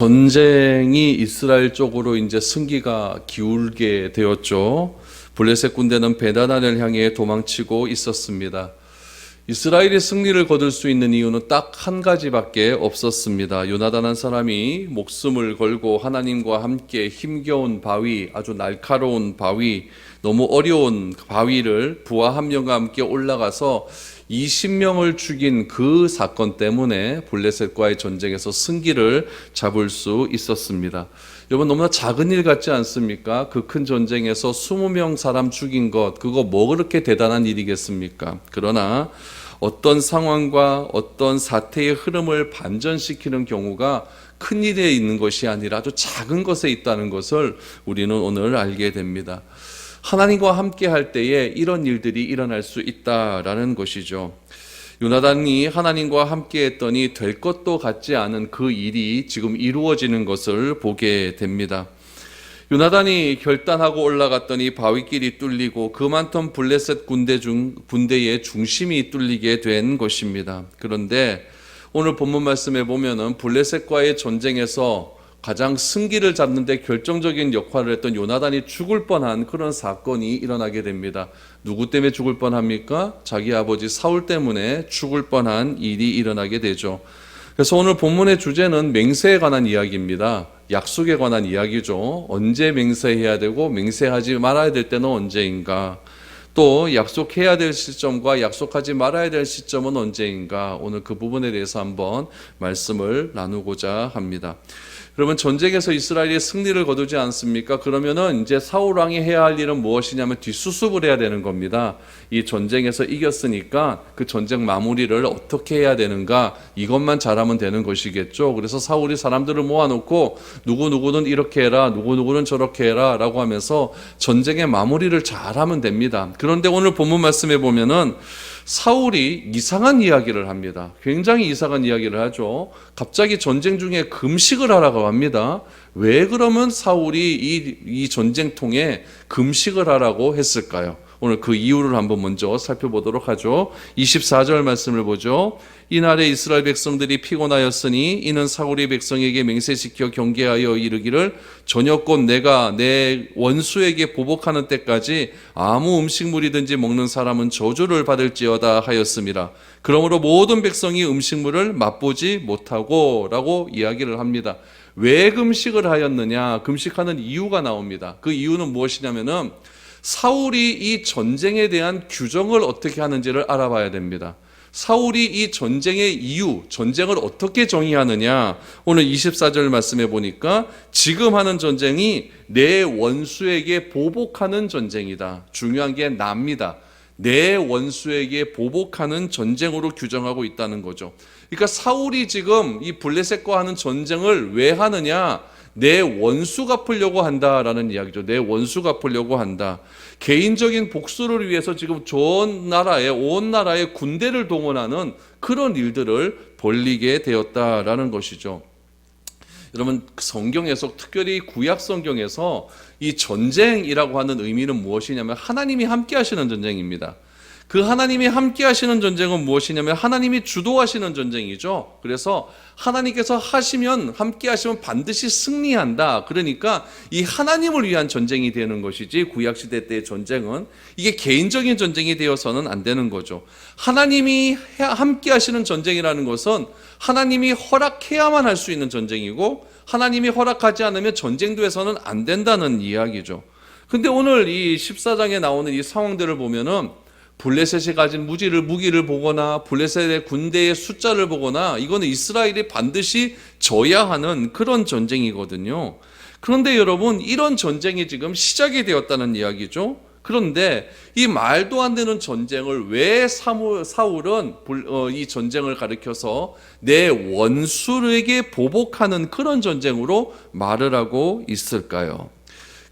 전쟁이 이스라엘 쪽으로 이제 승기가 기울게 되었죠. 블레셋 군대는 베다단을 향해 도망치고 있었습니다. 이스라엘이 승리를 거둘 수 있는 이유는 딱 한 가지밖에 없었습니다. 요나단 사람이 목숨을 걸고 하나님과 함께 힘겨운 바위, 아주 날카로운 바위, 너무 어려운 바위를 부하 한 명과 함께 올라가서 20명을 죽인 그 사건 때문에 블레셋과의 전쟁에서 승기를 잡을 수 있었습니다. 여러분, 너무나 작은 일 같지 않습니까? 그 큰 전쟁에서 20명 사람 죽인 것, 그거 뭐 그렇게 대단한 일이겠습니까? 그러나 어떤 상황과 어떤 사태의 흐름을 반전시키는 경우가 큰 일에 있는 것이 아니라 아주 작은 것에 있다는 것을 우리는 오늘 알게 됩니다. 하나님과 함께 할 때에 이런 일들이 일어날 수 있다라는 것이죠. 요나단이 하나님과 함께 했더니 될 것도 같지 않은 그 일이 지금 이루어지는 것을 보게 됩니다. 요나단이 결단하고 올라갔더니 바위길이 뚫리고 그 많던 블레셋 군대의 중심이 뚫리게 된 것입니다. 그런데 오늘 본문 말씀에 보면은 블레셋과의 전쟁에서 가장 승기를 잡는 데 결정적인 역할을 했던 요나단이 죽을 뻔한 그런 사건이 일어나게 됩니다. 누구 때문에 죽을 뻔합니까? 자기 아버지 사울 때문에 죽을 뻔한 일이 일어나게 되죠. 그래서 오늘 본문의 주제는 맹세에 관한 이야기입니다. 약속에 관한 이야기죠. 언제 맹세해야 되고 맹세하지 말아야 될 때는 언제인가? 또 약속해야 될 시점과 약속하지 말아야 될 시점은 언제인가? 오늘 그 부분에 대해서 한번 말씀을 나누고자 합니다. 그러면 전쟁에서 이스라엘이 승리를 거두지 않습니까? 그러면은 이제 사울 왕이 해야 할 일은 무엇이냐면 뒷수습을 해야 되는 겁니다. 이 전쟁에서 이겼으니까 그 전쟁 마무리를 어떻게 해야 되는가, 이것만 잘하면 되는 것이겠죠. 그래서 사울이 사람들을 모아놓고 누구누구는 이렇게 해라, 누구누구는 저렇게 해라 라고 하면서 전쟁의 마무리를 잘하면 됩니다. 그런데 오늘 본문 말씀에 보면은 사울이 이상한 이야기를 합니다. 굉장히 이상한 이야기를 하죠. 갑자기 전쟁 중에 금식을 하라고 합니다. 왜 그러면 사울이 이 전쟁통에 금식을 하라고 했을까요? 오늘 그 이유를 한번 먼저 살펴보도록 하죠. 24절 말씀을 보죠. 이날에 이스라엘 백성들이 피곤하였으니 이는 사울이 백성에게 맹세시켜 경계하여 이르기를 저녁곧 내가 내 원수에게 보복하는 때까지 아무 음식물이든지 먹는 사람은 저주를 받을지어다 하였음이라. 그러므로 모든 백성이 음식물을 맛보지 못하고 라고 이야기를 합니다. 왜 금식을 하였느냐? 금식하는 이유가 나옵니다. 그 이유는 무엇이냐면은 사울이 이 전쟁에 대한 규정을 어떻게 하는지를 알아봐야 됩니다. 사울이 이 전쟁의 이유, 전쟁을 어떻게 정의하느냐? 오늘 24절 말씀해 보니까 지금 하는 전쟁이 내 원수에게 보복하는 전쟁이다. 중요한 게 납니다. 내 원수에게 보복하는 전쟁으로 규정하고 있다는 거죠. 그러니까 사울이 지금 이 블레셋과 하는 전쟁을 왜 하느냐? 내 원수 갚으려고 한다라는 이야기죠. 내 원수 갚으려고 한다. 개인적인 복수를 위해서 지금 온 나라의 군대를 동원하는 그런 일들을 벌이게 되었다라는 것이죠. 여러분, 성경에서 특별히 구약 성경에서 이 전쟁이라고 하는 의미는 무엇이냐면 하나님이 함께 하시는 전쟁입니다. 그 하나님이 함께 하시는 전쟁은 무엇이냐면 하나님이 주도하시는 전쟁이죠. 그래서 하나님께서 하시면, 함께 하시면 반드시 승리한다. 그러니까 이 하나님을 위한 전쟁이 되는 것이지, 구약시대 때의 전쟁은 이게 개인적인 전쟁이 되어서는 안 되는 거죠. 하나님이 함께 하시는 전쟁이라는 것은 하나님이 허락해야만 할 수 있는 전쟁이고, 하나님이 허락하지 않으면 전쟁도 해서는 안 된다는 이야기죠. 근데 오늘 이 14장에 나오는 이 상황들을 보면은 블레셋이 가진 무기를 보거나 블레셋의 군대의 숫자를 보거나 이거는 이스라엘이 반드시 져야 하는 그런 전쟁이거든요. 그런데 여러분, 이런 전쟁이 지금 시작이 되었다는 이야기죠. 그런데 이 말도 안 되는 전쟁을 왜 사울은 이 전쟁을 가리켜서 내 원수에게 보복하는 그런 전쟁으로 말을 하고 있을까요?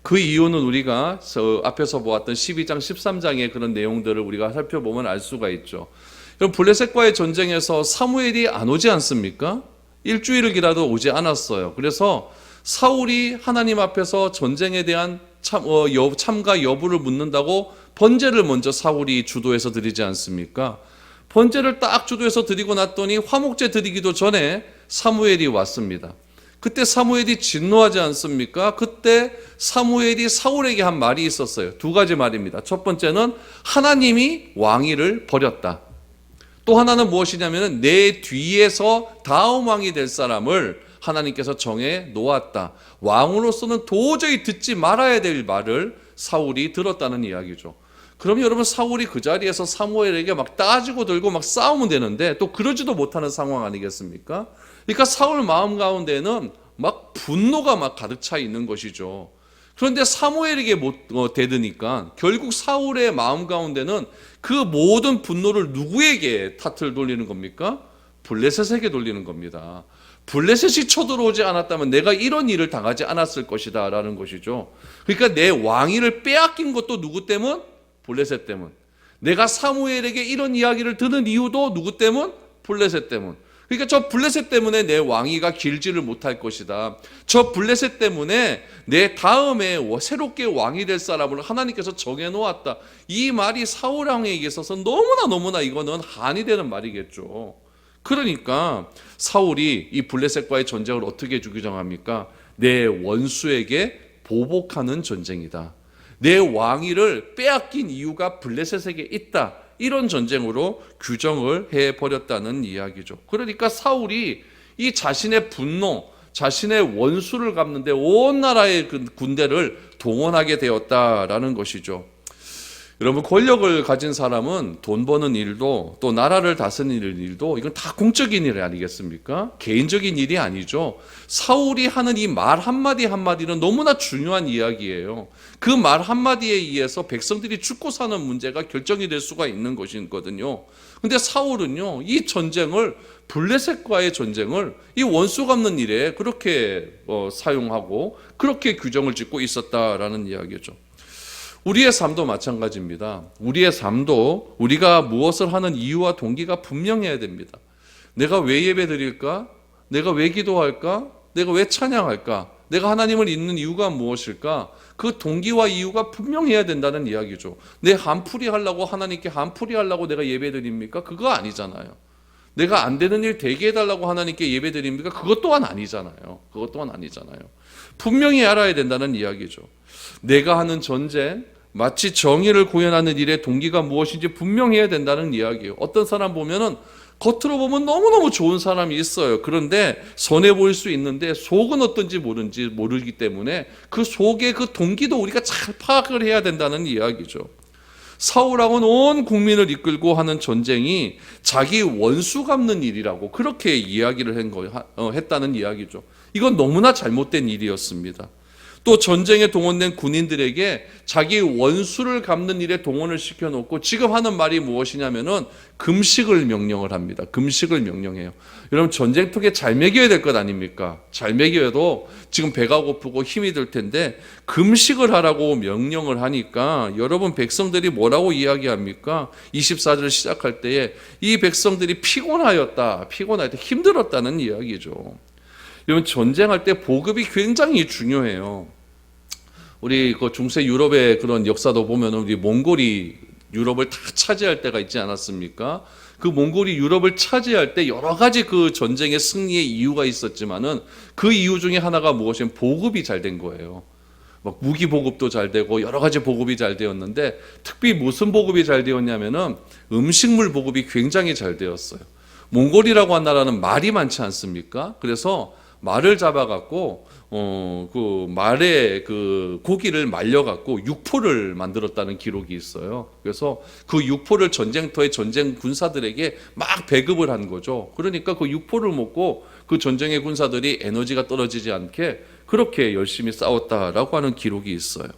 그 이유는 우리가 앞에서 보았던 12장, 13장의 그런 내용들을 우리가 살펴보면 알 수가 있죠. 그럼 블레셋과의 전쟁에서 사무엘이 안 오지 않습니까? 일주일을 기다려도 오지 않았어요. 그래서 사울이 하나님 앞에서 전쟁에 대한 참가 여부를 묻는다고 번제를 먼저 사울이 주도해서 드리지 않습니까? 번제를 딱 주도해서 드리고 났더니 화목제 드리기도 전에 사무엘이 왔습니다. 그때 사무엘이 진노하지 않습니까? 그때 사무엘이 사울에게 한 말이 있었어요. 두 가지 말입니다. 첫 번째는 하나님이 왕위를 버렸다. 또 하나는 무엇이냐면 내 뒤에서 다음 왕이 될 사람을 하나님께서 정해 놓았다. 왕으로서는 도저히 듣지 말아야 될 말을 사울이 들었다는 이야기죠. 그럼 여러분, 사울이 그 자리에서 사무엘에게 막 따지고 들고 막 싸우면 되는데 또 그러지도 못하는 상황 아니겠습니까? 그러니까 사울 마음 가운데는 막 분노가 막 가득 차 있는 것이죠. 그런데 사무엘에게 못 대드니까 결국 사울의 마음 가운데는 그 모든 분노를 누구에게 탓을 돌리는 겁니까? 블레셋에게 돌리는 겁니다. 블레셋이 쳐들어오지 않았다면 내가 이런 일을 당하지 않았을 것이다 라는 것이죠. 그러니까 내 왕위를 빼앗긴 것도 누구 때문? 블레셋 때문. 내가 사무엘에게 이런 이야기를 듣는 이유도 누구 때문? 블레셋 때문. 그러니까 저 블레셋 때문에 내 왕위가 길지를 못할 것이다. 저 블레셋 때문에 내 다음에 새롭게 왕이 될 사람을 하나님께서 정해놓았다. 이 말이 사울 왕에게 있어서 너무나 이거는 한이 되는 말이겠죠. 그러니까 사울이 이 블레셋과의 전쟁을 어떻게 규정합니까? 내 원수에게 보복하는 전쟁이다. 내 왕위를 빼앗긴 이유가 블레셋에게 있다. 이런 전쟁으로 규정을 해버렸다는 이야기죠. 그러니까 사울이 이 자신의 분노, 자신의 원수를 갚는데 온 나라의 그 군대를 동원하게 되었다라는 것이죠. 여러분, 권력을 가진 사람은 돈 버는 일도 또 나라를 다스리는 일도 이건 다 공적인 일 아니겠습니까? 개인적인 일이 아니죠. 사울이 하는 이 말 한마디 한마디는 너무나 중요한 이야기예요. 그 말 한마디에 의해서 백성들이 죽고 사는 문제가 결정이 될 수가 있는 것이거든요. 근데 사울은요, 이 전쟁을, 블레셋과의 전쟁을 이 원수 갚는 일에 그렇게 사용하고 그렇게 규정을 짓고 있었다라는 이야기죠. 우리의 삶도 마찬가지입니다. 우리의 삶도 우리가 무엇을 하는 이유와 동기가 분명해야 됩니다. 내가 왜 예배 드릴까? 내가 왜 기도할까? 내가 왜 찬양할까? 내가 하나님을 믿는 이유가 무엇일까? 그 동기와 이유가 분명해야 된다는 이야기죠. 내 한풀이 하려고 하나님께 한풀이 하려고 내가 예배 드립니까? 그거 아니잖아요. 내가 안 되는 일 되게 해달라고 하나님께 예배 드립니까? 그것 또한 아니잖아요. 그것 또한 아니잖아요. 분명히 알아야 된다는 이야기죠. 내가 하는 전쟁, 마치 정의를 구현하는 일의 동기가 무엇인지 분명해야 된다는 이야기예요. 어떤 사람 보면은 겉으로 보면 너무너무 좋은 사람이 있어요. 그런데 선해 보일 수 있는데 속은 어떤지 모르기 때문에 그 속의 그 동기도 우리가 잘 파악을 해야 된다는 이야기죠. 사울하고는 온 국민을 이끌고 하는 전쟁이 자기 원수 갚는 일이라고 그렇게 이야기를 했다는 이야기죠. 이건 너무나 잘못된 일이었습니다. 또 전쟁에 동원된 군인들에게 자기 원수를 갚는 일에 동원을 시켜놓고 지금 하는 말이 무엇이냐면은 금식을 명령을 합니다. 금식을 명령해요. 여러분, 전쟁통에 잘 먹여야 될 것 아닙니까? 잘 먹여도 지금 배가 고프고 힘이 들 텐데 금식을 하라고 명령을 하니까 여러분, 백성들이 뭐라고 이야기합니까? 24절 시작할 때에 이 백성들이 피곤하였다, 힘들었다는 이야기죠. 여러분, 전쟁할 때 보급이 굉장히 중요해요. 우리 그 중세 유럽의 그런 역사도 보면 우리 몽골이 유럽을 다 차지할 때가 있지 않았습니까? 그 몽골이 유럽을 차지할 때 여러 가지 그 전쟁의 승리의 이유가 있었지만은 그 이유 중에 하나가 무엇이냐면 보급이 잘 된 거예요. 막 무기 보급도 잘 되고 여러 가지 보급이 잘 되었는데 특히 무슨 보급이 잘 되었냐면은 음식물 보급이 굉장히 잘 되었어요. 몽골이라고 한 나라는 말이 많지 않습니까? 그래서 말을 잡아갖고 그 말의 그 고기를 말려갖고 육포를 만들었다는 기록이 있어요. 그래서 그 육포를 전쟁터의 전쟁 군사들에게 막 배급을 한 거죠. 그러니까 그 육포를 먹고 그 전쟁의 군사들이 에너지가 떨어지지 않게 그렇게 열심히 싸웠다라고 하는 기록이 있어요.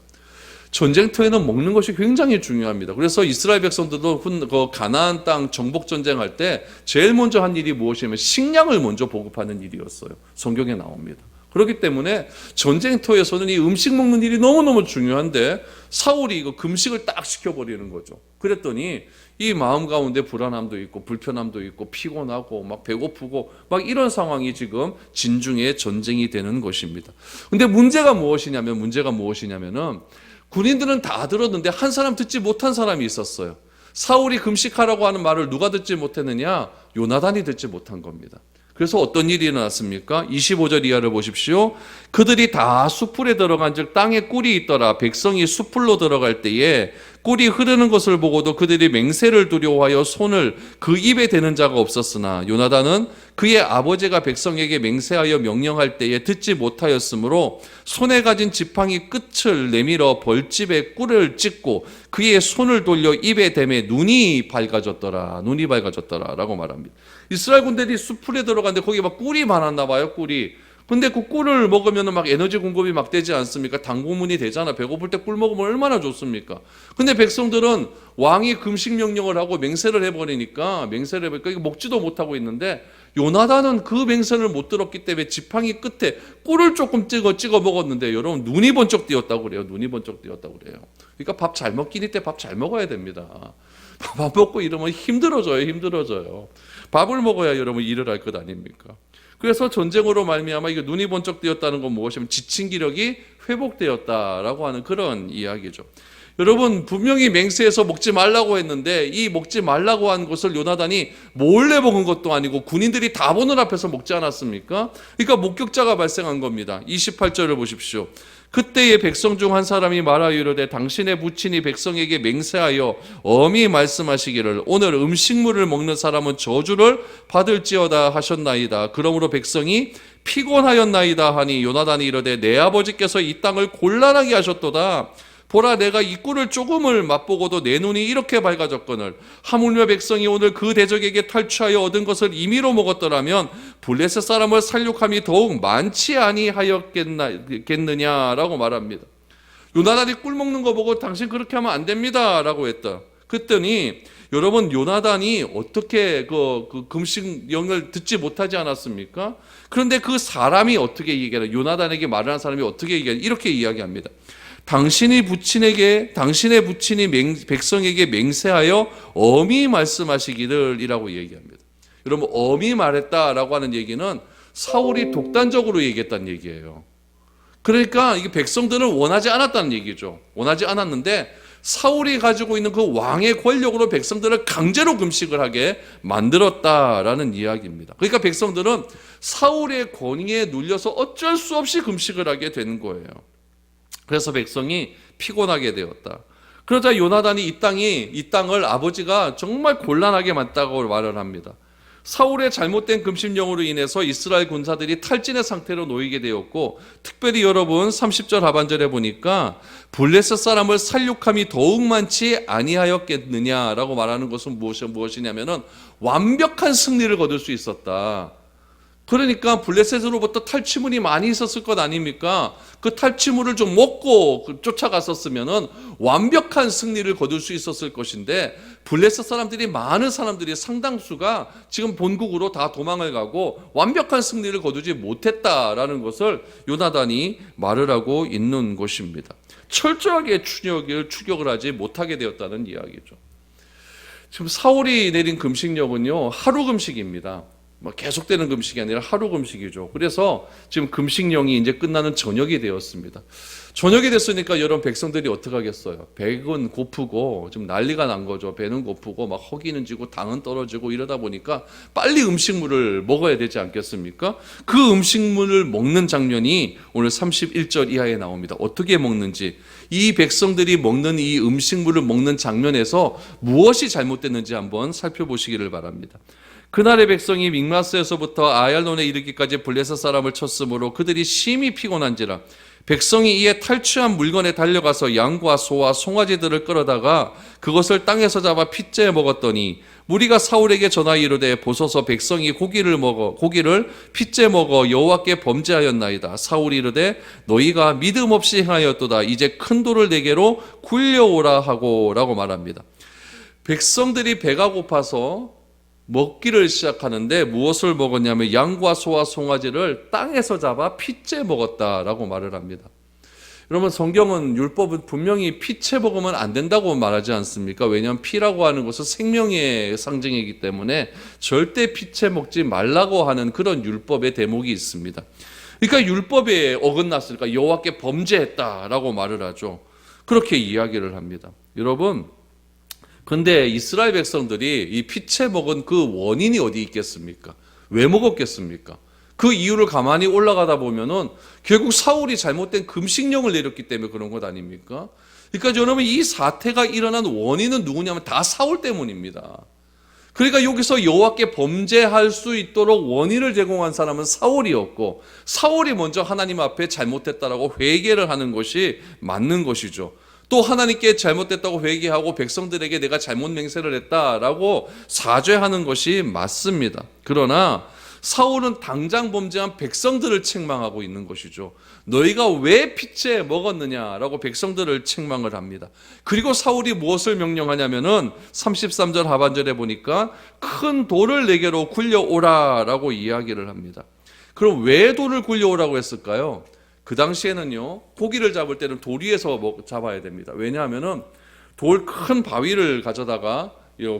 전쟁터에는 먹는 것이 굉장히 중요합니다. 그래서 이스라엘 백성들도 그 가나안 땅 정복 전쟁할 때 제일 먼저 한 일이 무엇이냐면 식량을 먼저 보급하는 일이었어요. 성경에 나옵니다. 그렇기 때문에 전쟁터에서는 이 음식 먹는 일이 너무너무 중요한데 사울이 이거 금식을 딱 시켜버리는 거죠. 그랬더니 이 마음 가운데 불안함도 있고 불편함도 있고 피곤하고 막 배고프고 막 이런 상황이 지금 진중의 전쟁이 되는 것입니다. 근데 문제가 무엇이냐면은 군인들은 다 들었는데 한 사람 듣지 못한 사람이 있었어요. 사울이 금식하라고 하는 말을 누가 듣지 못했느냐? 요나단이 듣지 못한 겁니다. 그래서 어떤 일이 일어났습니까? 25절 이하를 보십시오. 그들이 다 수풀에 들어간 즉 땅에 꿀이 있더라. 백성이 수풀로 들어갈 때에 꿀이 흐르는 것을 보고도 그들이 맹세를 두려워하여 손을 그 입에 대는 자가 없었으나 요나단은 그의 아버지가 백성에게 맹세하여 명령할 때에 듣지 못하였으므로 손에 가진 지팡이 끝을 내밀어 벌집에 꿀을 찍고 그의 손을 돌려 입에 대매 눈이 밝아졌더라. 눈이 밝아졌더라 라고 말합니다. 이스라엘 군대들이 수풀에 들어갔는데 거기 막 꿀이 많았나 봐요. 꿀이. 근데 그 꿀을 먹으면 막 에너지 공급이 막 되지 않습니까? 당분이 되잖아. 배고플 때 꿀 먹으면 얼마나 좋습니까? 근데 백성들은 왕이 금식 명령을 하고 맹세를 해버리니까 먹지도 못하고 있는데 요나단은 그 맹세를 못 들었기 때문에 지팡이 끝에 꿀을 조금 찍어 먹었는데 여러분 눈이 번쩍 띄었다고 그래요. 눈이 번쩍 띄었다고 그래요. 그러니까 밥 잘 먹기니 때 밥 잘 먹어야 됩니다. 밥 먹고 이러면 힘들어져요. 밥을 먹어야 여러분 일을 할 것 아닙니까? 그래서 전쟁으로 말미암아 이게 눈이 번쩍 뜨였다는 건 무엇이냐면 지친 기력이 회복되었다라고 하는 그런 이야기죠. 여러분 분명히 맹세해서 먹지 말라고 했는데 이 먹지 말라고 한 것을 요나단이 몰래 먹은 것도 아니고 군인들이 다 보는 앞에서 먹지 않았습니까? 그러니까 목격자가 발생한 겁니다. 28절을 보십시오. 그때의 백성 중 한 사람이 말하여 이르되 당신의 부친이 백성에게 맹세하여 엄히 말씀하시기를 오늘 음식물을 먹는 사람은 저주를 받을지어다 하셨나이다. 그러므로 백성이 피곤하였나이다 하니 요나단이 이르되 내 아버지께서 이 땅을 곤란하게 하셨도다. 보라 내가 이 꿀을 조금을 맛보고도 내 눈이 이렇게 밝아졌거늘 하물며 백성이 오늘 그 대적에게 탈취하여 얻은 것을 임의로 먹었더라면 블레셋 사람을 살육함이 더욱 많지 아니하였겠느냐라고 말합니다. 요나단이 꿀 먹는 거 보고 당신 그렇게 하면 안 됩니다 라고 했다. 그랬더니 여러분 요나단이 어떻게 그 금식령을 듣지 못하지 않았습니까? 그런데 그 사람이 어떻게 얘기하냐, 요나단에게 말을 한 사람이 어떻게 얘기하냐, 이렇게 이야기합니다. 당신의 부친이 백성에게 맹세하여 엄히 말씀하시기를이라고 얘기합니다. 여러분 엄히 말했다라고 하는 얘기는 사울이 독단적으로 얘기했다는 얘기예요. 그러니까 이게 백성들은 원하지 않았다는 얘기죠. 원하지 않았는데 사울이 가지고 있는 그 왕의 권력으로 백성들을 강제로 금식을 하게 만들었다라는 이야기입니다. 그러니까 백성들은 사울의 권위에 눌려서 어쩔 수 없이 금식을 하게 되는 거예요. 그래서 백성이 피곤하게 되었다. 그러자 요나단이 이 땅을 아버지가 정말 곤란하게 만들었다고 말을 합니다. 사울의 잘못된 금식령으로 인해서 이스라엘 군사들이 탈진의 상태로 놓이게 되었고 특별히 여러분 30절 하반절에 보니까 블레셋 사람을 살육함이 더욱 많지 아니하였겠느냐라고 말하는 것은 무엇이냐면은 완벽한 승리를 거둘 수 있었다. 그러니까 블레셋으로부터 탈취물이 많이 있었을 것 아닙니까? 그 탈취물을 좀 먹고 쫓아갔었으면은 완벽한 승리를 거둘 수 있었을 것인데 블레셋 많은 사람들이 상당수가 지금 본국으로 다 도망을 가고 완벽한 승리를 거두지 못했다라는 것을 요나단이 말을 하고 있는 것입니다. 철저하게 추격을 하지 못하게 되었다는 이야기죠. 지금 사울이 내린 금식령은요 하루 금식입니다. 계속되는 금식이 아니라 하루 금식이죠. 그래서 지금 금식령이 이제 끝나는 저녁이 되었습니다. 저녁이 됐으니까 여러분 백성들이 어떻게 하겠어요? 배는 고프고 좀 난리가 난 거죠. 배는 고프고 막 허기는 지고 당은 떨어지고 이러다 보니까 빨리 음식물을 먹어야 되지 않겠습니까? 그 음식물을 먹는 장면이 오늘 31절 이하에 나옵니다. 어떻게 먹는지, 이 백성들이 먹는 이 음식물을 먹는 장면에서 무엇이 잘못됐는지 한번 살펴보시기를 바랍니다. 그날의 백성이 믹마스에서부터 아얄론에 이르기까지 블레셋 사람을 쳤으므로 그들이 심히 피곤한지라 백성이 이에 탈취한 물건에 달려가서 양과 소와 송아지들을 끌어다가 그것을 땅에서 잡아 핏째 먹었더니 무리가 사울에게 전하여 이르되 보소서 백성이 고기를 핏째 먹어 여호와께 범죄하였나이다. 사울이 이르되 너희가 믿음 없이 행하였도다. 이제 큰 돌을 내게로 굴려오라 하고 라고 말합니다. 백성들이 배가 고파서 먹기를 시작하는데 무엇을 먹었냐면 양과 소와 송아지를 땅에서 잡아 핏째 먹었다라고 말을 합니다. 여러분 성경은 율법은 분명히 핏째 먹으면 안 된다고 말하지 않습니까? 왜냐하면 피라고 하는 것은 생명의 상징이기 때문에 절대 핏째 먹지 말라고 하는 그런 율법의 대목이 있습니다. 그러니까 율법에 어긋났으니까 여호와께 범죄했다라고 말을 하죠. 그렇게 이야기를 합니다. 여러분 근데 이스라엘 백성들이 이 핏째 먹은 그 원인이 어디 있겠습니까? 왜 먹었겠습니까? 그 이유를 가만히 올라가다 보면은 결국 사울이 잘못된 금식령을 내렸기 때문에 그런 것 아닙니까? 그러니까 여러분, 이 사태가 일어난 원인은 누구냐면 다 사울 때문입니다. 그러니까 여기서 여호와께 범죄할 수 있도록 원인을 제공한 사람은 사울이었고, 사울이 먼저 하나님 앞에 잘못했다라고 회개를 하는 것이 맞는 것이죠. 또 하나님께 잘못됐다고 회개하고 백성들에게 내가 잘못 맹세를 했다라고 사죄하는 것이 맞습니다. 그러나 사울은 당장 범죄한 백성들을 책망하고 있는 것이죠. 너희가 왜 피째 먹었느냐라고 백성들을 책망을 합니다. 그리고 사울이 무엇을 명령하냐면은 33절 하반절에 보니까 큰 돌을 내게로 굴려오라라고 이야기를 합니다. 그럼 왜 돌을 굴려오라고 했을까요? 그 당시에는요, 고기를 잡을 때는 돌 위에서 잡아야 됩니다. 왜냐하면은 돌 큰 바위를 가져다가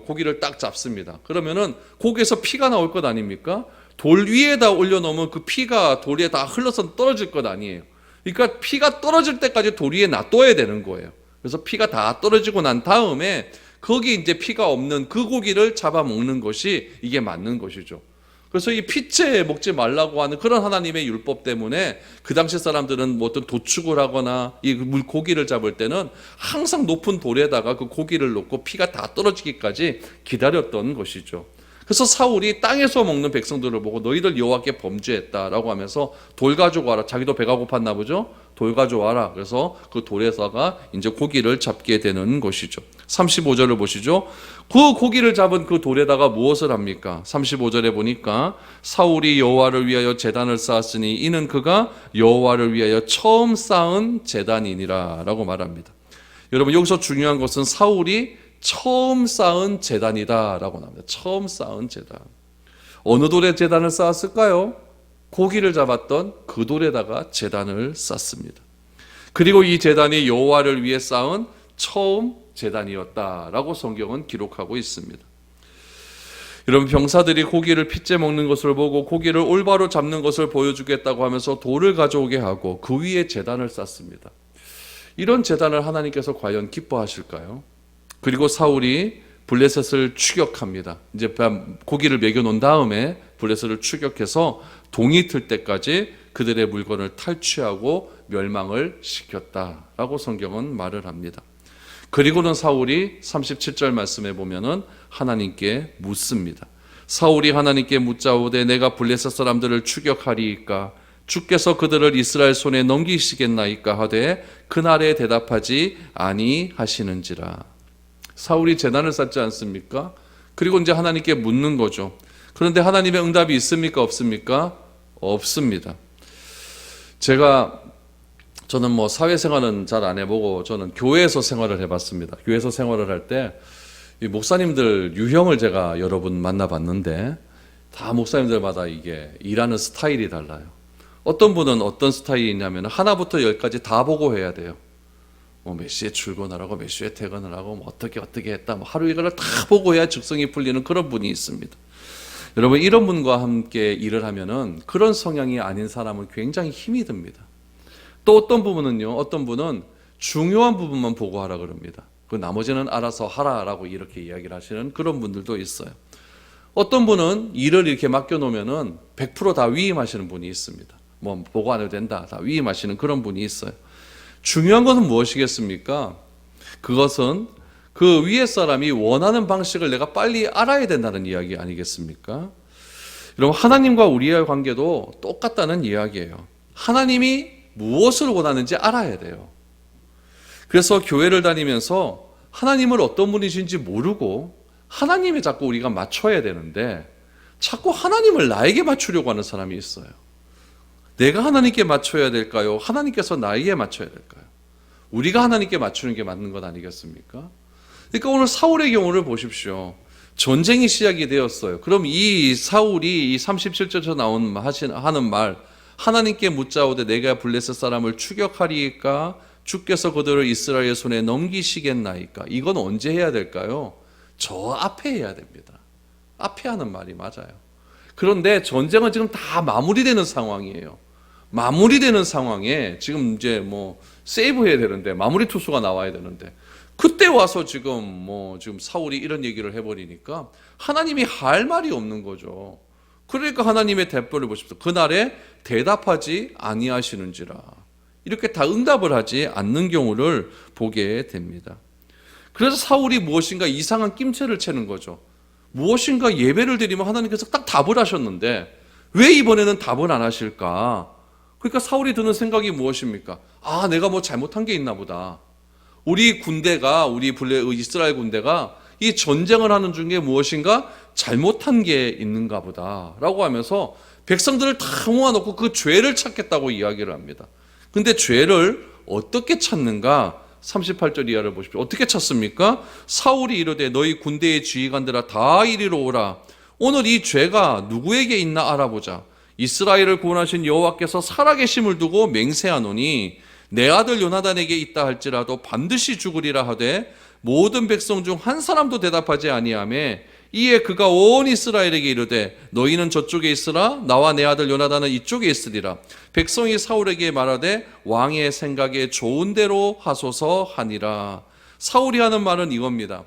고기를 딱 잡습니다. 그러면은 고기에서 피가 나올 것 아닙니까? 돌 위에다 올려놓으면 그 피가 돌 위에 다 흘러서 떨어질 것 아니에요. 그러니까 피가 떨어질 때까지 돌 위에 놔둬야 되는 거예요. 그래서 피가 다 떨어지고 난 다음에 거기 이제 피가 없는 그 고기를 잡아먹는 것이 이게 맞는 것이죠. 그래서 이 피째 먹지 말라고 하는 그런 하나님의 율법 때문에 그 당시 사람들은 뭐 어떤 도축을 하거나 이 물고기를 잡을 때는 항상 높은 돌에다가 그 고기를 놓고 피가 다 떨어지기까지 기다렸던 것이죠. 그래서 사울이 땅에서 먹는 백성들을 보고 너희들 여호와께 범죄했다라고 하면서 돌 가져와라. 자기도 배가 고팠나 보죠. 돌 가져와라. 그래서 그 돌에다가 이제 고기를 잡게 되는 것이죠. 35절을 보시죠. 그 고기를 잡은 그 돌에다가 무엇을 합니까? 35절에 보니까 사울이 여호와를 위하여 제단을 쌓았으니 이는 그가 여호와를 위하여 처음 쌓은 제단이니라라고 말합니다. 여러분, 여기서 중요한 것은 사울이 처음 쌓은 제단이다라고 나옵니다. 처음 쌓은 제단. 어느 돌에 제단을 쌓았을까요? 고기를 잡았던 그 돌에다가 제단을 쌓습니다. 그리고 이 제단이 여호와를 위해 쌓은 처음 제단이었다라고 성경은 기록하고 있습니다. 여러분, 병사들이 고기를 피째 먹는 것을 보고 고기를 올바로 잡는 것을 보여주겠다고 하면서 돌을 가져오게 하고 그 위에 제단을 쌓습니다. 이런 제단을 하나님께서 과연 기뻐하실까요? 그리고 사울이 블레셋을 추격합니다. 이제 고기를 먹여놓은 다음에 블레셋을 추격해서 동이 틀 때까지 그들의 물건을 탈취하고 멸망을 시켰다라고 성경은 말을 합니다. 그리고는 사울이 37절 말씀에 보면은 하나님께 묻습니다. 사울이 하나님께 묻자오되 내가 블레셋 사람들을 추격하리이까 주께서 그들을 이스라엘 손에 넘기시겠나이까 하되 그날에 대답하지 아니하시는지라. 사울이 제단을 쌓지 않습니까? 그리고 이제 하나님께 묻는 거죠. 그런데 하나님의 응답이 있습니까? 없습니까? 없습니다. 저는 뭐 사회생활은 잘 안 해보고 저는 교회에서 생활을 해봤습니다. 교회에서 생활을 할 때 이 목사님들 유형을 제가 여러 분 만나봤는데 다 목사님들마다 이게 일하는 스타일이 달라요. 어떤 분은 어떤 스타일이 있냐면 하나부터 열까지 다 보고 해야 돼요. 뭐 몇 시에 출근하라고 몇 시에 퇴근을 하고 뭐 어떻게 했다 뭐 하루 일과를 다 보고 해야 직성이 풀리는 그런 분이 있습니다. 여러분, 이런 분과 함께 일을 하면은 그런 성향이 아닌 사람은 굉장히 힘이 듭니다. 또 어떤 분은 중요한 부분만 보고 하라 그럽니다. 그 나머지는 알아서 하라라고 이렇게 이야기를 하시는 그런 분들도 있어요. 어떤 분은 일을 이렇게 맡겨놓으면은 100% 다 위임하시는 분이 있습니다. 뭐 보고 안 해도 된다, 다 위임하시는 그런 분이 있어요. 중요한 것은 무엇이겠습니까? 그것은 그 위에 사람이 원하는 방식을 내가 빨리 알아야 된다는 이야기 아니겠습니까? 여러분, 하나님과 우리의 관계도 똑같다는 이야기예요. 하나님이 무엇을 원하는지 알아야 돼요. 그래서 교회를 다니면서 하나님을 어떤 분이신지 모르고 하나님에 자꾸 우리가 맞춰야 되는데 자꾸 하나님을 나에게 맞추려고 하는 사람이 있어요. 내가 하나님께 맞춰야 될까요? 하나님께서 나에게 맞춰야 될까요? 우리가 하나님께 맞추는 게 맞는 것 아니겠습니까? 그러니까 오늘 사울의 경우를 보십시오. 전쟁이 시작이 되었어요. 그럼 이 사울이 이 37절에서 하는 말, 하나님께 묻자오되 내가 블레셋 사람을 추격하리이까 주께서 그들을 이스라엘 손에 넘기시겠나이까. 이건 언제 해야 될까요? 저 앞에 해야 됩니다. 앞에 하는 말이 맞아요. 그런데 전쟁은 지금 다 마무리되는 상황이에요. 마무리되는 상황에 지금 이제 뭐 세이브해야 되는데 마무리 투수가 나와야 되는데 그때 와서 지금 사울이 이런 얘기를 해버리니까 하나님이 할 말이 없는 거죠. 그러니까 하나님의 대표를 보십시오. 그날에 대답하지 아니하시는지라. 이렇게 다 응답을 하지 않는 경우를 보게 됩니다. 그래서 사울이 무엇인가 이상한 낌새를 채는 거죠. 무엇인가 예배를 드리면 하나님께서 딱 답을 하셨는데 왜 이번에는 답을 안 하실까? 그러니까 사울이 드는 생각이 무엇입니까? 아, 내가 뭐 잘못한 게 있나 보다. 우리 이스라엘 군대가 이 전쟁을 하는 중에 무엇인가 잘못한 게 있는가 보다라고 하면서 백성들을 다 모아놓고 그 죄를 찾겠다고 이야기를 합니다. 근데 죄를 어떻게 찾는가? 38절 이하를 보십시오. 어떻게 찾습니까? 사울이 이르되 너희 군대의 지휘관들아 다 이리로 오라. 오늘 이 죄가 누구에게 있나 알아보자. 이스라엘을 구원하신 여호와께서 살아계심을 두고 맹세하노니 내 아들 요나단에게 있다 할지라도 반드시 죽으리라 하되 모든 백성 중 한 사람도 대답하지 아니하매 이에 그가 온 이스라엘에게 이르되 너희는 저쪽에 있으라 나와 내 아들 요나단은 이쪽에 있으리라. 백성이 사울에게 말하되 왕의 생각에 좋은 대로 하소서 하니라. 사울이 하는 말은 이겁니다.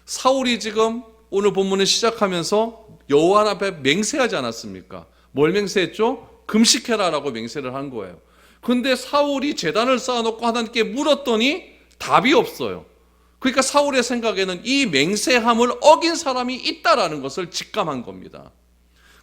사울이 지금 오늘 본문을 시작하면서 여호와 앞에 맹세하지 않았습니까? 뭘 맹세했죠? 금식해라라고 맹세를 한 거예요. 근데 사울이 제단을 쌓아놓고 하나님께 물었더니 답이 없어요. 그러니까 사울의 생각에는 이 맹세함을 어긴 사람이 있다라는 것을 직감한 겁니다.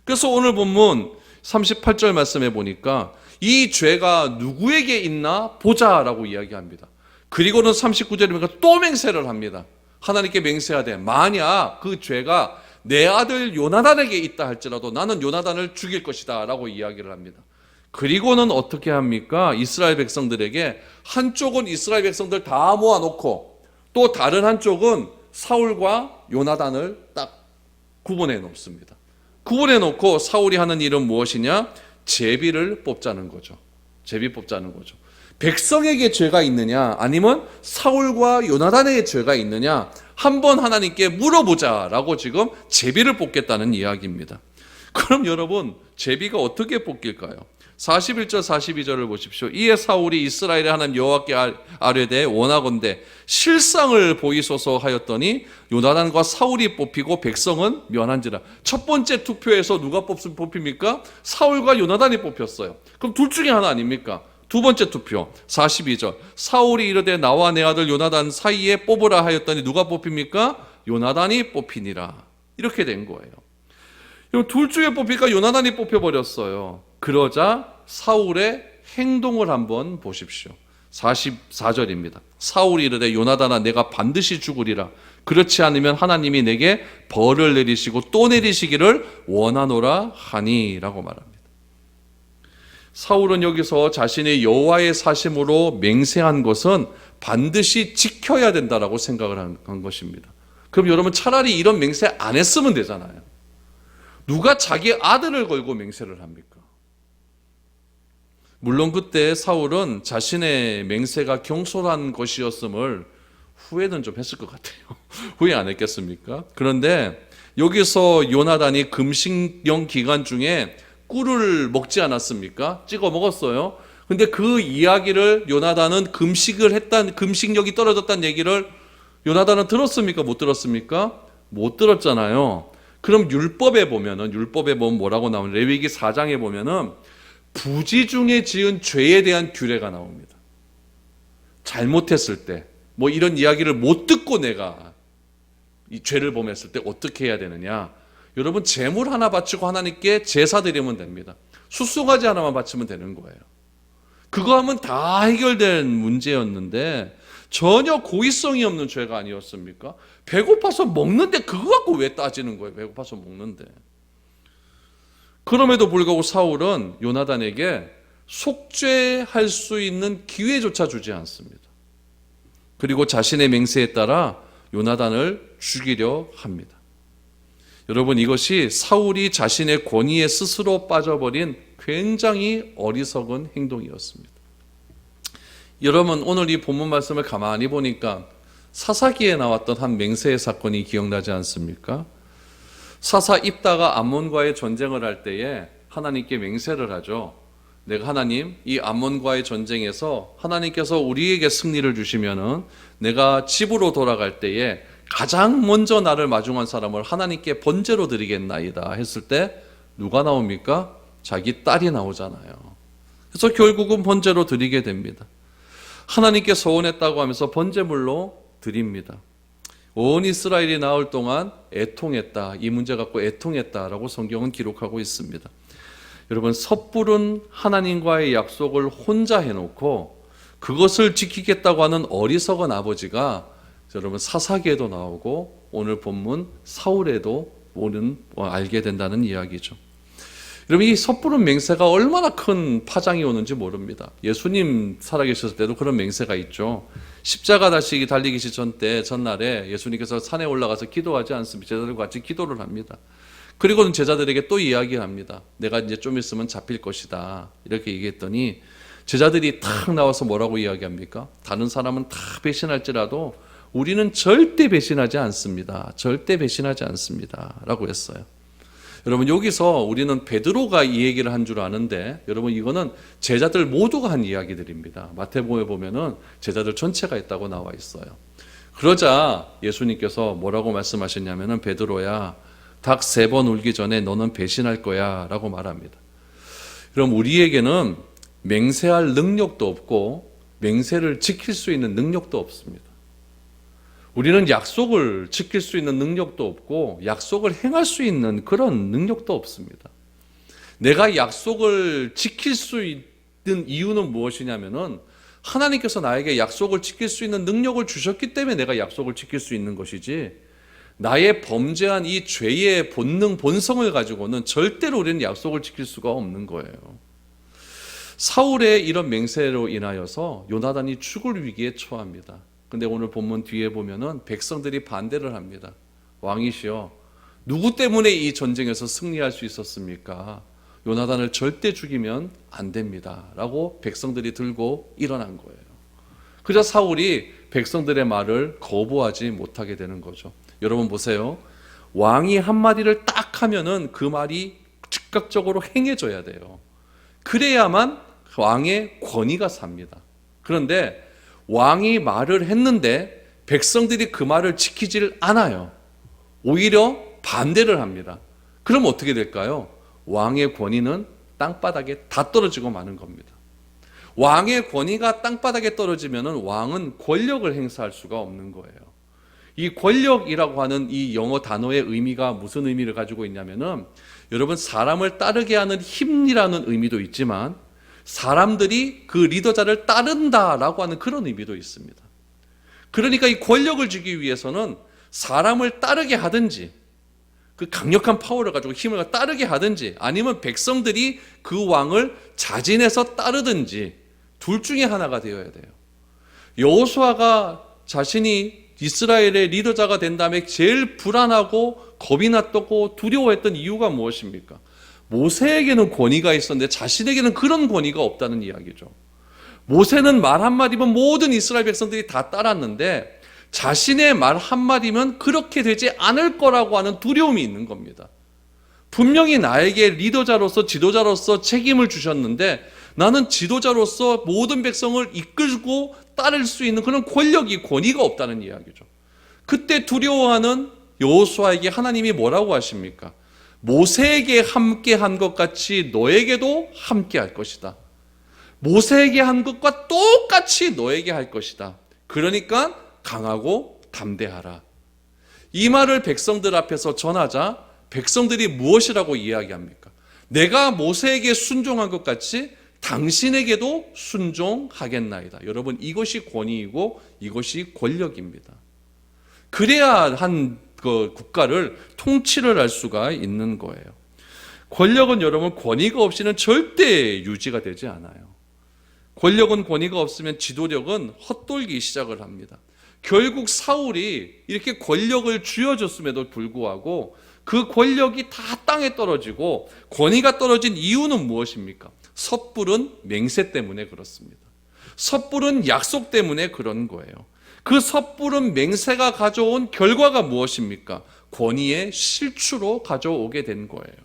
그래서 오늘 본문 38절 말씀에 보니까 이 죄가 누구에게 있나 보자라고 이야기합니다. 그리고는 39절에 보니까 또 맹세를 합니다. 하나님께 맹세하되 만약 그 죄가 내 아들 요나단에게 있다 할지라도 나는 요나단을 죽일 것이다 라고 이야기를 합니다. 그리고는 어떻게 합니까? 이스라엘 백성들에게 한쪽은 이스라엘 백성들 다 모아놓고 또 다른 한쪽은 사울과 요나단을 딱 구분해 놓습니다. 구분해 놓고 사울이 하는 일은 무엇이냐? 제비를 뽑자는 거죠. 제비 뽑자는 거죠. 백성에게 죄가 있느냐 아니면 사울과 요나단에게 죄가 있느냐 한번 하나님께 물어보자라고 지금 제비를 뽑겠다는 이야기입니다. 그럼 여러분 제비가 어떻게 뽑힐까요? 41절 42절을 보십시오. 이에 사울이 이스라엘의 하나님 여호와께 아뢰되 원하건대 실상을 보이소서 하였더니 요나단과 사울이 뽑히고 백성은 면한지라. 첫 번째 투표에서 누가 뽑힙니까? 사울과 요나단이 뽑혔어요. 그럼 둘 중에 하나 아닙니까? 두 번째 투표 42절 사울이 이르되 나와 내 아들 요나단 사이에 뽑으라 하였더니 누가 뽑힙니까? 요나단이 뽑히니라. 이렇게 된 거예요. 둘 중에 뽑히니까 요나단이 뽑혀버렸어요. 그러자 사울의 행동을 한번 보십시오. 44절입니다. 사울이 이르되 요나단아 내가 반드시 죽으리라. 그렇지 않으면 하나님이 내게 벌을 내리시고 또 내리시기를 원하노라 하니 라고 말합니다. 사울은 여기서 자신의 여호와의 사심으로 맹세한 것은 반드시 지켜야 된다라고 생각을 한 것입니다. 그럼 여러분 차라리 이런 맹세 안 했으면 되잖아요. 누가 자기 아들을 걸고 맹세를 합니까? 물론 그때 사울은 자신의 맹세가 경솔한 것이었음을 후회는 좀 했을 것 같아요. 후회 안 했겠습니까? 그런데 여기서 요나단이 금식령 기간 중에 꿀을 먹지 않았습니까? 찍어 먹었어요. 근데 그 이야기를 요나단은 금식력이 떨어졌다는 얘기를 요나단은 들었습니까? 못 들었습니까? 못 들었잖아요. 그럼 율법에 보면 뭐라고 나오냐? 레위기 4장에 보면은 부지 중에 지은 죄에 대한 규례가 나옵니다. 잘못했을 때, 뭐 이런 이야기를 못 듣고 내가 이 죄를 범했을 때 어떻게 해야 되느냐? 여러분 제물 하나 바치고 하나님께 제사 드리면 됩니다. 숫송아지 하나만 바치면 되는 거예요. 그거 하면 다 해결된 문제였는데 전혀 고의성이 없는 죄가 아니었습니까? 배고파서 먹는데 그거 갖고 왜 따지는 거예요? 배고파서 먹는데. 그럼에도 불구하고 사울은 요나단에게 속죄할 수 있는 기회조차 주지 않습니다. 그리고 자신의 맹세에 따라 요나단을 죽이려 합니다. 여러분 이것이 사울이 자신의 권위에 스스로 빠져버린 굉장히 어리석은 행동이었습니다. 여러분 오늘 이 본문 말씀을 가만히 보니까 사사기에 나왔던 한 맹세의 사건이 기억나지 않습니까? 사사 입다가 암몬과의 전쟁을 할 때에 하나님께 맹세를 하죠. 내가 하나님 이 암몬과의 전쟁에서 하나님께서 우리에게 승리를 주시면은 내가 집으로 돌아갈 때에 가장 먼저 나를 마중한 사람을 하나님께 번제로 드리겠나이다 했을 때 누가 나옵니까? 자기 딸이 나오잖아요. 그래서 결국은 번제로 드리게 됩니다. 하나님께 서원했다고 하면서 번제물로 드립니다. 온 이스라엘이 나올 동안 애통했다. 이 문제 갖고 애통했다라고 성경은 기록하고 있습니다. 여러분, 섣부른 하나님과의 약속을 혼자 해놓고 그것을 지키겠다고 하는 어리석은 아버지가 여러분 사사기에도 나오고 오늘 본문 사울에도 알게 된다는 이야기죠. 여러분, 이 섣부른 맹세가 얼마나 큰 파장이 오는지 모릅니다. 예수님 살아계셨을 때도 그런 맹세가 있죠. 십자가 다시기 달리기 전날에 예수님께서 산에 올라가서 기도하지 않습니다. 제자들과 같이 기도를 합니다. 그리고는 제자들에게 또 이야기합니다. 내가 이제 좀 있으면 잡힐 것이다. 이렇게 얘기했더니 제자들이 탁 나와서 뭐라고 이야기합니까? 다른 사람은 다 배신할지라도 우리는 절대 배신하지 않습니다. 절대 배신하지 않습니다. 라고 했어요. 여러분, 여기서 우리는 베드로가 이 얘기를 한 줄 아는데 여러분, 이거는 제자들 모두가 한 이야기들입니다. 마태복음에 보면은 제자들 전체가 있다고 나와 있어요. 그러자 예수님께서 뭐라고 말씀하셨냐면은 베드로야, 닭 3번 울기 전에 너는 배신할 거야 라고 말합니다. 그럼 우리에게는 맹세할 능력도 없고 맹세를 지킬 수 있는 능력도 없습니다. 우리는 약속을 지킬 수 있는 능력도 없고 약속을 행할 수 있는 그런 능력도 없습니다. 내가 약속을 지킬 수 있는 이유는 무엇이냐면은 하나님께서 나에게 약속을 지킬 수 있는 능력을 주셨기 때문에 내가 약속을 지킬 수 있는 것이지, 나의 범죄한 이 죄의 본성을 가지고는 절대로 우리는 약속을 지킬 수가 없는 거예요. 사울의 이런 맹세로 인하여서 요나단이 죽을 위기에 처합니다. 근데 오늘 본문 뒤에 보면은 백성들이 반대를 합니다. 왕이시여, 누구 때문에 이 전쟁에서 승리할 수 있었습니까? 요나단을 절대 죽이면 안 됩니다. 라고 백성들이 들고 일어난 거예요. 그래서 사울이 백성들의 말을 거부하지 못하게 되는 거죠. 여러분 보세요. 왕이 한마디를 딱 하면은 그 말이 즉각적으로 행해져야 돼요. 그래야만 왕의 권위가 삽니다. 그런데 왕이 말을 했는데 백성들이 그 말을 지키질 않아요. 오히려 반대를 합니다. 그럼 어떻게 될까요? 왕의 권위는 땅바닥에 다 떨어지고 마는 겁니다. 왕의 권위가 땅바닥에 떨어지면 왕은 권력을 행사할 수가 없는 거예요. 이 권력이라고 하는 이 영어 단어의 의미가 무슨 의미를 가지고 있냐면은, 여러분, 사람을 따르게 하는 힘이라는 의미도 있지만 사람들이 그 리더자를 따른다라고 하는 그런 의미도 있습니다. 그러니까 이 권력을 주기 위해서는 사람을 따르게 하든지, 그 강력한 파워를 가지고 힘을 따르게 하든지, 아니면 백성들이 그 왕을 자진해서 따르든지, 둘 중에 하나가 되어야 돼요. 여호수아가 자신이 이스라엘의 리더자가 된 다음에 제일 불안하고 겁이 났고 두려워했던 이유가 무엇입니까? 모세에게는 권위가 있었는데 자신에게는 그런 권위가 없다는 이야기죠. 모세는 말 한마디면 모든 이스라엘 백성들이 다 따랐는데 자신의 말 한마디면 그렇게 되지 않을 거라고 하는 두려움이 있는 겁니다. 분명히 나에게 리더자로서, 지도자로서 책임을 주셨는데 나는 지도자로서 모든 백성을 이끌고 따를 수 있는 그런 권위가 없다는 이야기죠. 그때 두려워하는 여호수아에게 하나님이 뭐라고 하십니까? 모세에게 함께 한 것 같이 너에게도 함께 할 것이다. 모세에게 한 것과 똑같이 너에게 할 것이다. 그러니까 강하고 담대하라. 이 말을 백성들 앞에서 전하자 백성들이 무엇이라고 이야기합니까? 내가 모세에게 순종한 것 같이 당신에게도 순종하겠나이다. 여러분, 이것이 권위이고 이것이 권력입니다. 그래야 한 국가를 통치를 할 수가 있는 거예요. 권력은 여러분, 권위가 없이는 절대 유지가 되지 않아요. 권력은 권위가 없으면 지도력은 헛돌기 시작을 합니다. 결국 사울이 이렇게 권력을 쥐어줬음에도 불구하고 그 권력이 다 땅에 떨어지고 권위가 떨어진 이유는 무엇입니까? 섣부른 맹세 때문에 그렇습니다. 섣부른 약속 때문에 그런 거예요. 그 섣부른 맹세가 가져온 결과가 무엇입니까? 권위의 실추로 가져오게 된 거예요.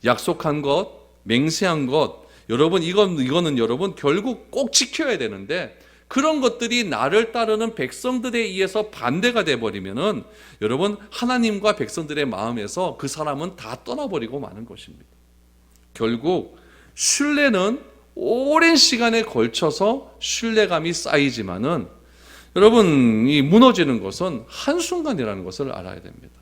약속한 것, 맹세한 것, 여러분, 이거는 여러분 결국 꼭 지켜야 되는데 그런 것들이 나를 따르는 백성들에 의해서 반대가 돼버리면은 여러분, 하나님과 백성들의 마음에서 그 사람은 다 떠나버리고 마는 것입니다. 결국 신뢰는 오랜 시간에 걸쳐서 신뢰감이 쌓이지만은 여러분, 이 무너지는 것은 한순간이라는 것을 알아야 됩니다.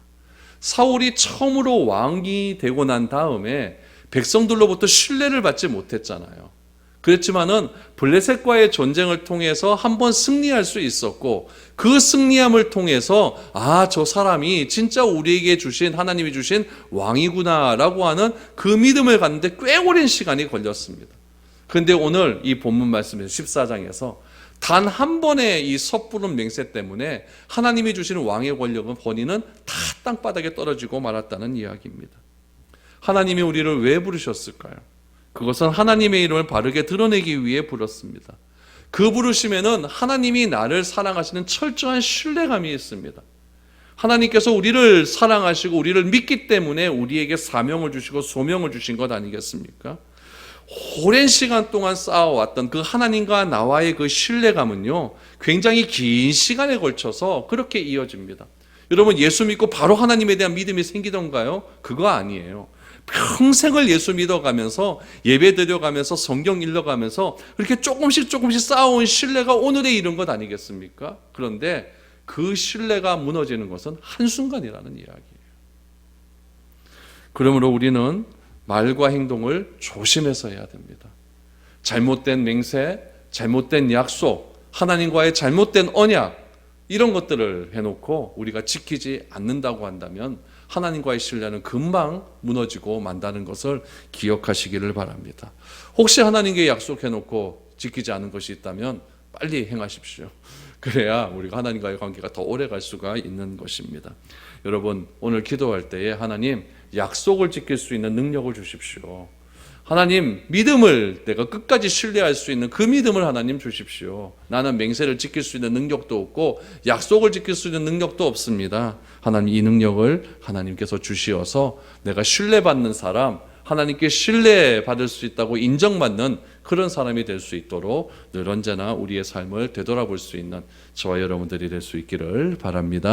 사울이 처음으로 왕이 되고 난 다음에 백성들로부터 신뢰를 받지 못했잖아요. 그렇지만은 블레셋과의 전쟁을 통해서 한번 승리할 수 있었고, 그 승리함을 통해서 저 사람이 진짜 우리에게 주신, 하나님이 주신 왕이구나라고 하는 그 믿음을 갖는데 꽤 오랜 시간이 걸렸습니다. 그런데 오늘 이 본문 말씀에서 14장에서 단 한 번의 이 섣부른 맹세 때문에 하나님이 주시는 왕의 권력은 권위는 다 땅바닥에 떨어지고 말았다는 이야기입니다. 하나님이 우리를 왜 부르셨을까요? 그것은 하나님의 이름을 바르게 드러내기 위해 불렀습니다. 그 부르심에는 하나님이 나를 사랑하시는 철저한 신뢰감이 있습니다. 하나님께서 우리를 사랑하시고 우리를 믿기 때문에 우리에게 사명을 주시고 소명을 주신 것 아니겠습니까? 오랜 시간 동안 쌓아왔던 그 하나님과 나와의 그 신뢰감은요, 굉장히 긴 시간에 걸쳐서 그렇게 이어집니다. 여러분, 예수 믿고 바로 하나님에 대한 믿음이 생기던가요? 그거 아니에요. 평생을 예수 믿어가면서 예배 드려가면서 성경 읽어가면서 그렇게 조금씩 쌓아온 신뢰가 오늘에 이른 것 아니겠습니까? 그런데 그 신뢰가 무너지는 것은 한순간이라는 이야기예요. 그러므로 우리는 말과 행동을 조심해서 해야 됩니다. 잘못된 맹세, 잘못된 약속, 하나님과의 잘못된 언약, 이런 것들을 해놓고 우리가 지키지 않는다고 한다면 하나님과의 신뢰는 금방 무너지고 만다는 것을 기억하시기를 바랍니다. 혹시 하나님께 약속해놓고 지키지 않은 것이 있다면 빨리 행하십시오. 그래야 우리가 하나님과의 관계가 더 오래 갈 수가 있는 것입니다. 여러분, 오늘 기도할 때에 하나님, 약속을 지킬 수 있는 능력을 주십시오. 하나님, 믿음을 내가 끝까지 신뢰할 수 있는 그 믿음을 하나님 주십시오. 나는 맹세를 지킬 수 있는 능력도 없고 약속을 지킬 수 있는 능력도 없습니다. 하나님, 이 능력을 하나님께서 주시어서 내가 신뢰받는 사람, 하나님께 신뢰받을 수 있다고 인정받는 그런 사람이 될 수 있도록 늘 언제나 우리의 삶을 되돌아볼 수 있는 저와 여러분들이 될 수 있기를 바랍니다.